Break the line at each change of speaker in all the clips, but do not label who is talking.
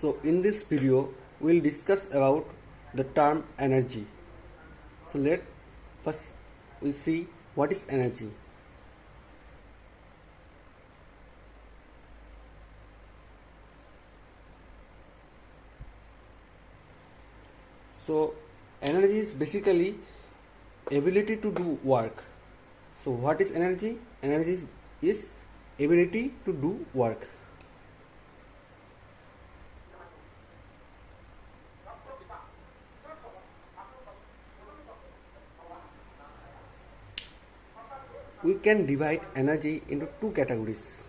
So in this video we will discuss about the term energy. So let first we see what is energy. So energy is basically ability to do work. So what is energy? Energy is ability to do work. We can divide energy into two categories.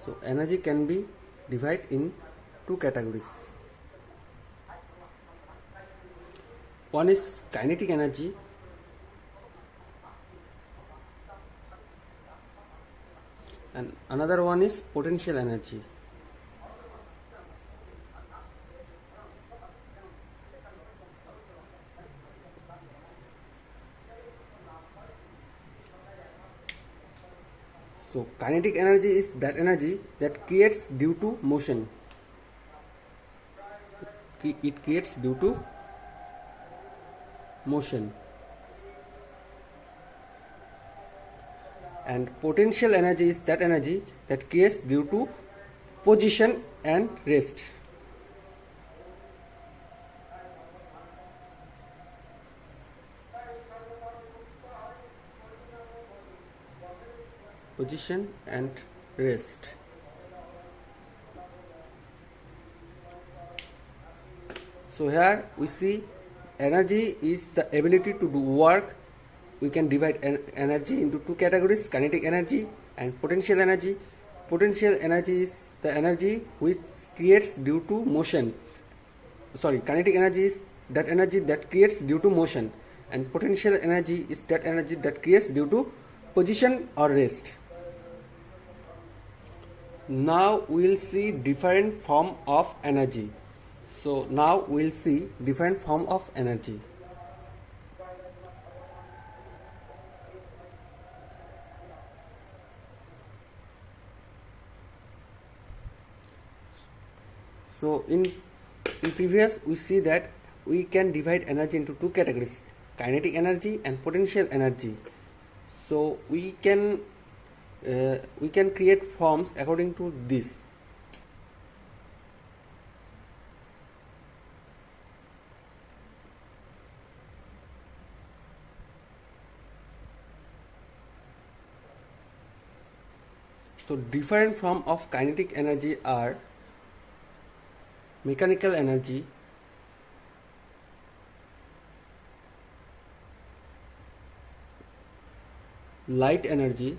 So energy can be divided in two categories. One is kinetic energy and another one is potential energy. So kinetic energy is that energy that creates due to motion. It creates due to motion. And potential energy is that energy that creates due to position and rest. Position and rest. So here we see energy is the ability to do work. We can divide energy into two categories: kinetic energy and potential energy. Potential energy is the energy which creates due to motion. Kinetic energy is that energy that creates due to motion, and potential energy is that energy that creates due to position or rest. Now we will see different form of energy. So now we will see different form of energy. So in previous we see that we can divide energy into two categories: kinetic energy and potential energy. So we can create forms according to this. So different form of kinetic energy are mechanical energy, light energy,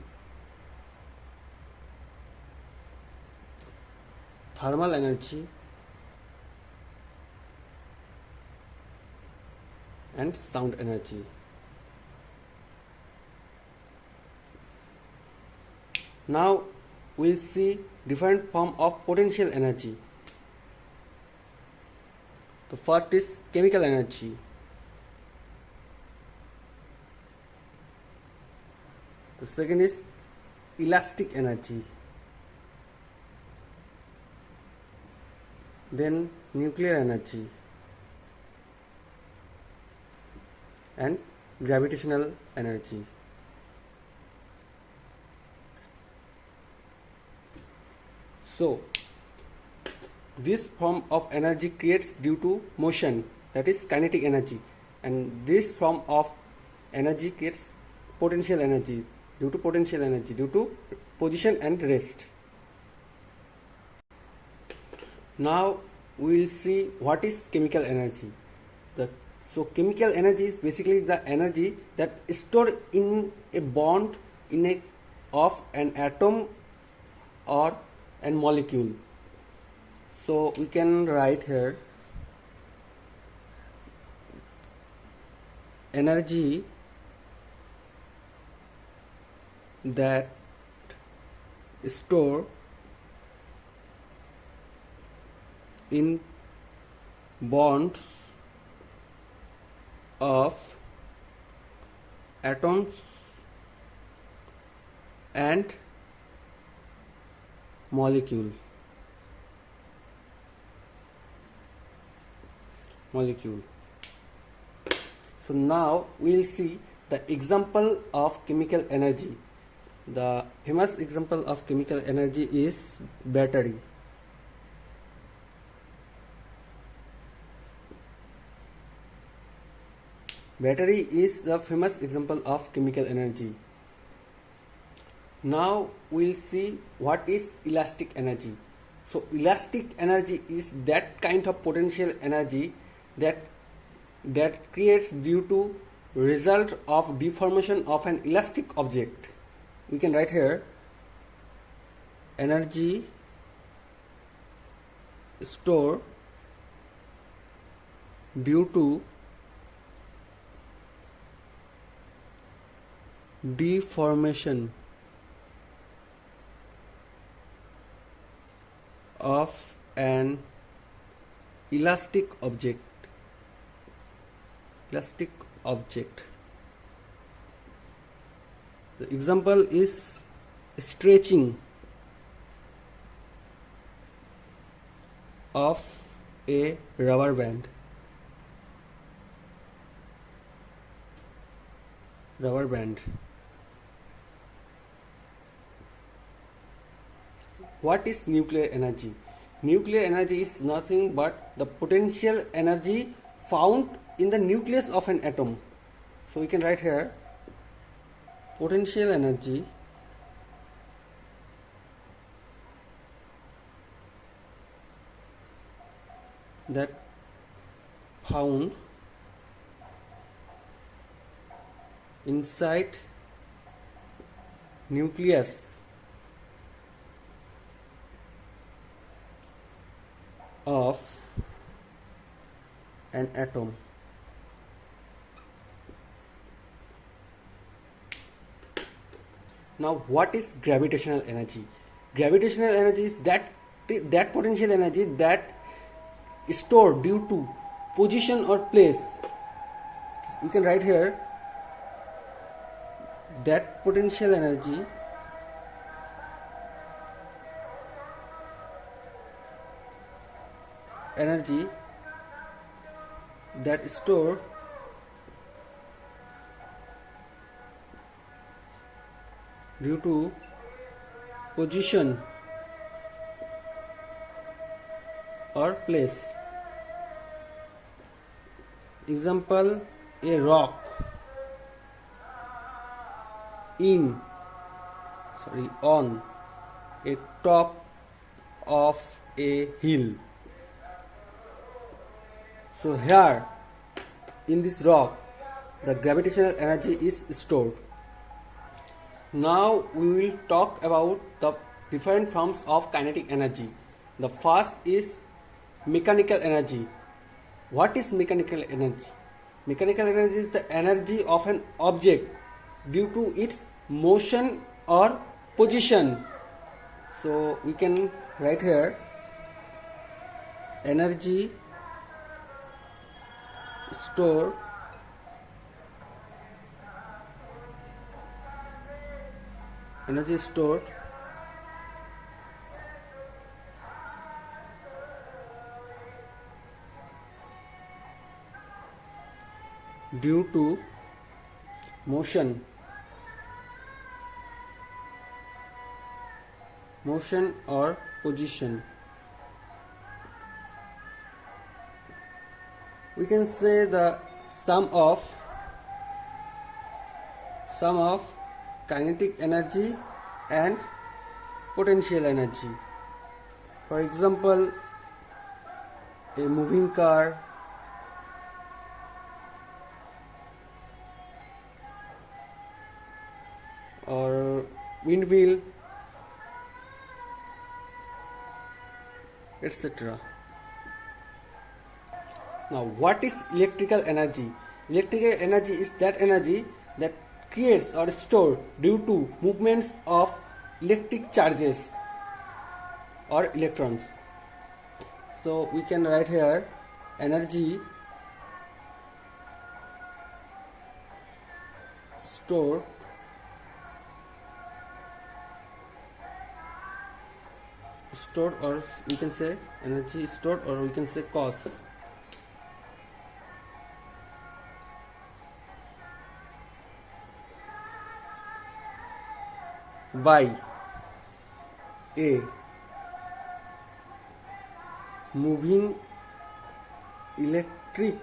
thermal energy, and sound energy. Now we'll see different form of potential energy. The first is chemical energy. The second is elastic energy. Then nuclear energy and gravitational energy. So this form of energy creates due to motion, that is kinetic energy, and this form of energy creates potential energy due to position and rest. Now we will see what is chemical energy. So chemical energy is basically the energy that is stored in a bond of an atom or an molecule. So we can write here energy that store in bonds of atoms and molecule. So now we will see the example of chemical energy. The famous example of chemical energy is battery. Battery is the famous example of chemical energy. Now we will see what is elastic energy. So elastic energy is that kind of potential energy that creates due to result of deformation of an elastic object. We can write here energy stored due to deformation of an elastic object. The example is stretching of a rubber band. What is nuclear energy? Nuclear energy is nothing but the potential energy found in the nucleus of an atom. So we can write here potential energy that found inside nucleus of an atom. Now what is gravitational energy? Gravitational energy is that potential energy that is stored due to position or place. You can write here that potential energy that is stored due to position or place. Example, a rock on a top of a hill. So here in this rock the gravitational energy is stored. Now we will talk about the different forms of kinetic energy. The first is mechanical energy. What is mechanical energy? Mechanical energy is the energy of an object due to its motion or position. So we can write here energy stored due to motion or position. We can say the sum of kinetic energy and potential energy. For example, a moving car, or windmill, etc. Now what is electrical energy? Electrical energy is that energy that creates or stored due to movements of electric charges or electrons. So we can write here energy stored stored, or we can say energy stored, or we can say cause. By a moving electric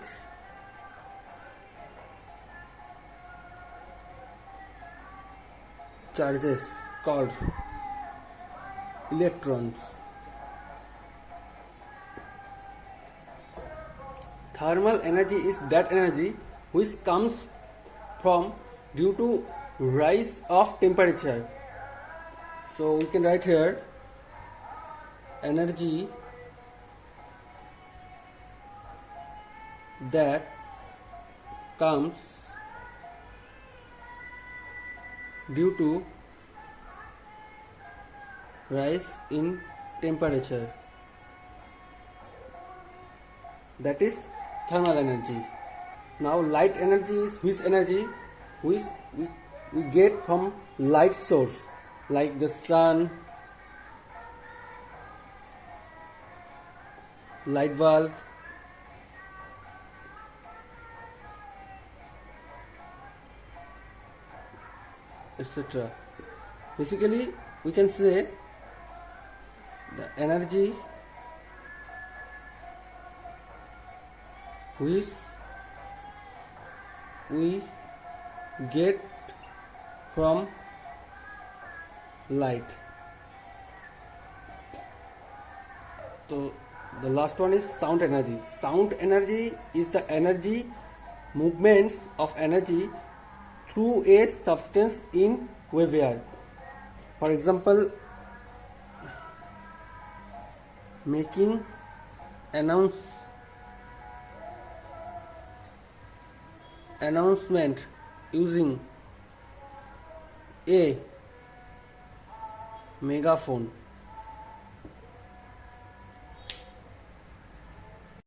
charges called electrons. Thermal energy is that energy which comes from due to rise of temperature. So we can write here energy that comes due to rise in temperature, that is thermal energy. Now light energy is which energy which we get from light source like the sun, light bulb, etc. Basically we can say the energy which we get from light. So the last one is sound energy. Sound energy is the energy movements of energy through a substance in waveair. For example, making announcement using a megaphone.